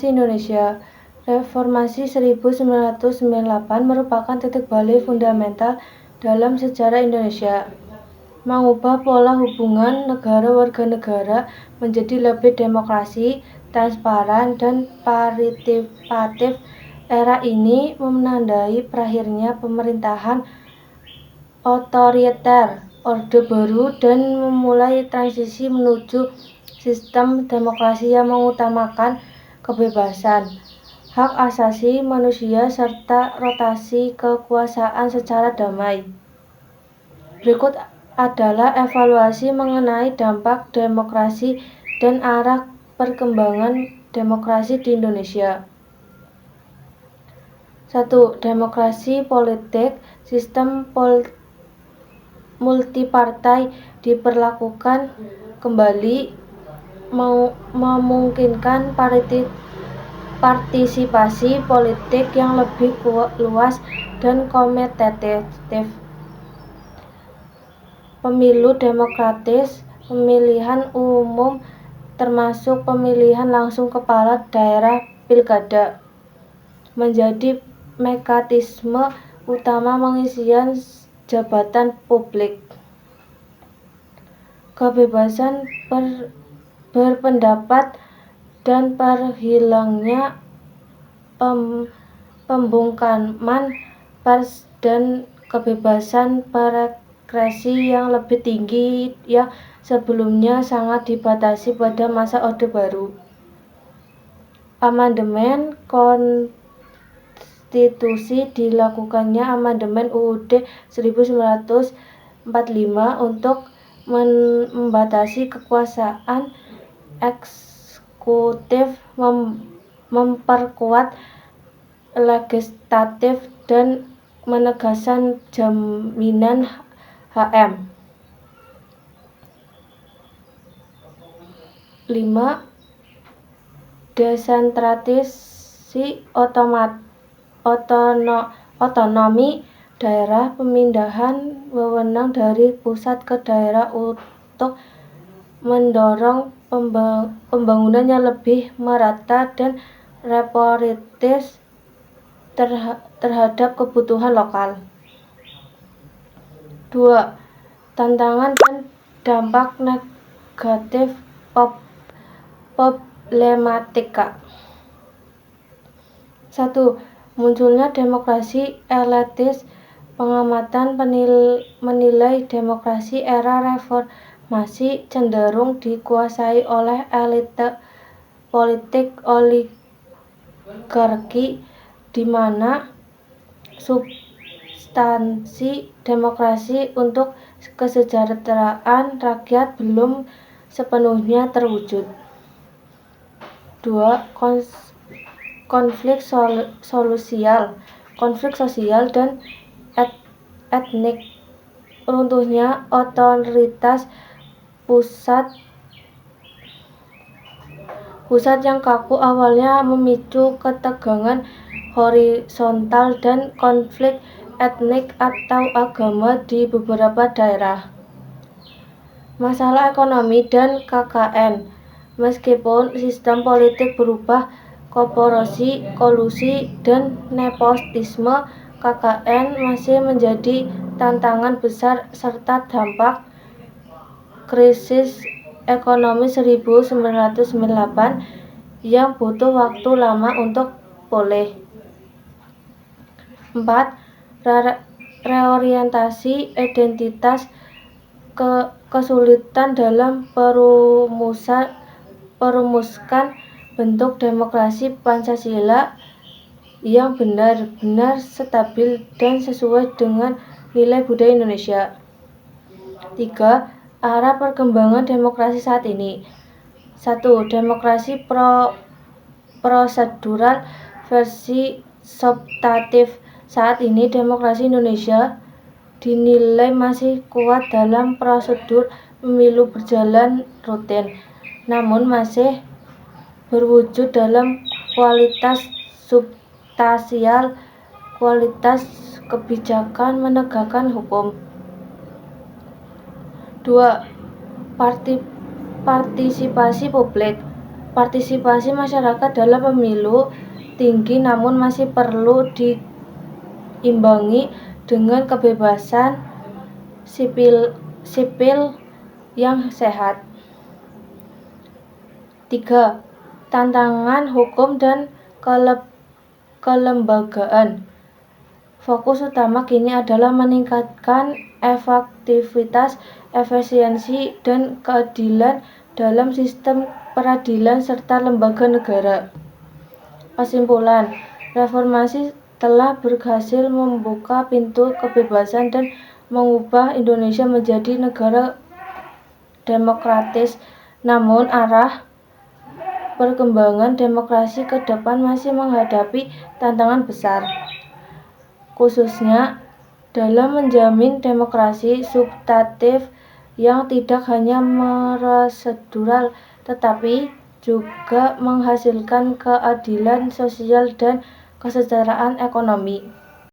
Reformasi Indonesia. Reformasi 1998 merupakan titik balik fundamental dalam sejarah Indonesia, mengubah pola hubungan negara warga negara menjadi lebih demokrasi, transparan, dan partisipatif. Era ini menandai berakhirnya pemerintahan otoriter, Orde Baru, dan memulai transisi menuju sistem demokrasi yang mengutamakan kebebasan, hak asasi manusia, serta rotasi kekuasaan secara damai. Berikut adalah evaluasi mengenai dampak demokrasi dan arah perkembangan demokrasi di Indonesia. 1. Demokrasi politik. Sistem multipartai diperlakukan kembali, memungkinkan partisipasi politik yang lebih luas dan kompetitif. Pemilu demokratis. Pemilihan umum termasuk pemilihan langsung kepala daerah pilkada menjadi mekanisme utama pengisian jabatan publik. Kebebasan berpendapat dan perhilangnya pembungkaman pers dan kebebasan berekspresi yang lebih tinggi yang sebelumnya sangat dibatasi pada masa Orde Baru. Amandemen konstitusi. Dilakukannya amandemen UUD 1945 untuk membatasi kekuasaan eksekutif, memperkuat legislatif, dan menegaskan jaminan HM. 5. Desentralisasi otonomi daerah. Pemindahan wewenang dari pusat ke daerah untuk mendorong pembangunan yang lebih merata dan realistis terhadap kebutuhan lokal. 2. Tantangan dan dampak negatif problematika. 1. Munculnya demokrasi elitis. Pengamatan menilai demokrasi era reformasi cenderung dikuasai oleh elite politik oligarki, di mana substansi demokrasi untuk kesejahteraan rakyat belum sepenuhnya terwujud. 2. Konflik sosial dan etnik. Runtuhnya otoritas pusat yang kaku awalnya memicu ketegangan horizontal dan konflik etnik atau agama di beberapa daerah. Masalah ekonomi dan KKN. Meskipun sistem politik berubah, korporasi, kolusi, dan nepotisme, KKN masih menjadi tantangan besar serta dampak krisis ekonomi 1998 yang butuh waktu lama untuk pulih. 4. Reorientasi identitas. Kesulitan dalam merumuskan bentuk demokrasi Pancasila yang benar-benar stabil dan sesuai dengan nilai budaya Indonesia. 3. Arah perkembangan demokrasi saat ini. 1. Demokrasi prosedural versi substantif. Saat ini demokrasi Indonesia dinilai masih kuat dalam prosedur pemilu berjalan rutin, namun masih berwujud dalam kualitas substansial, kualitas kebijakan menegakkan hukum. 2. Partisipasi publik. Partisipasi masyarakat dalam pemilu tinggi namun masih perlu diimbangi dengan kebebasan sipil yang sehat. 3. Tantangan hukum dan kelembagaan. Fokus utama kini adalah meningkatkan efektivitas, efisiensi, dan keadilan dalam sistem peradilan serta lembaga negara. Kesimpulan, reformasi telah berhasil membuka pintu kebebasan dan mengubah Indonesia menjadi negara demokratis. Namun arah perkembangan demokrasi ke depan masih menghadapi tantangan besar, khususnya dalam menjamin demokrasi substantif yang tidak hanya prosedural tetapi juga menghasilkan keadilan sosial dan kesejahteraan ekonomi.